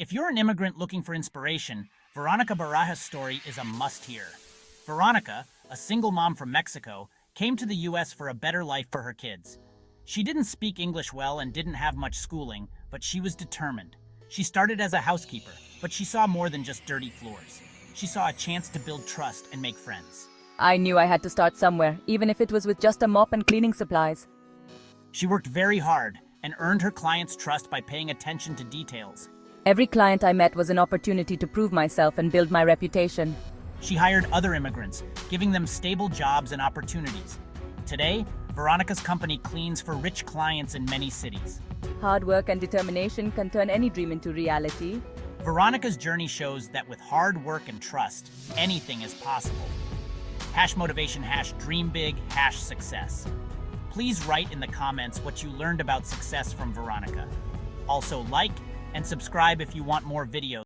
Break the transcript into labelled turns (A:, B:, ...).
A: If you're an immigrant looking for inspiration, Veronica Barajas' story is a must-hear. Veronica, a single mom from Mexico, came to the US for a better life for her kids. She didn't speak English well and didn't have much schooling, but she was determined. She started as a housekeeper, but she saw more than just dirty floors. She saw a chance to build trust and make friends.
B: I knew I had to start somewhere, even if it was with just a mop and cleaning supplies.
A: She worked very hard and earned her clients' trust by paying attention to details.
B: Every client I met was an opportunity to prove myself and build my reputation.
A: She hired other immigrants, giving them stable jobs and opportunities. Today, Veronica's company cleans for rich clients in many cities.
B: Hard work and determination can turn any dream into reality.
A: Veronica's journey shows that with hard work and trust, anything is possible. #motivation, #dream big, #success. Please write in the comments what you learned about success from Veronica. Also like and subscribe if you want more videos.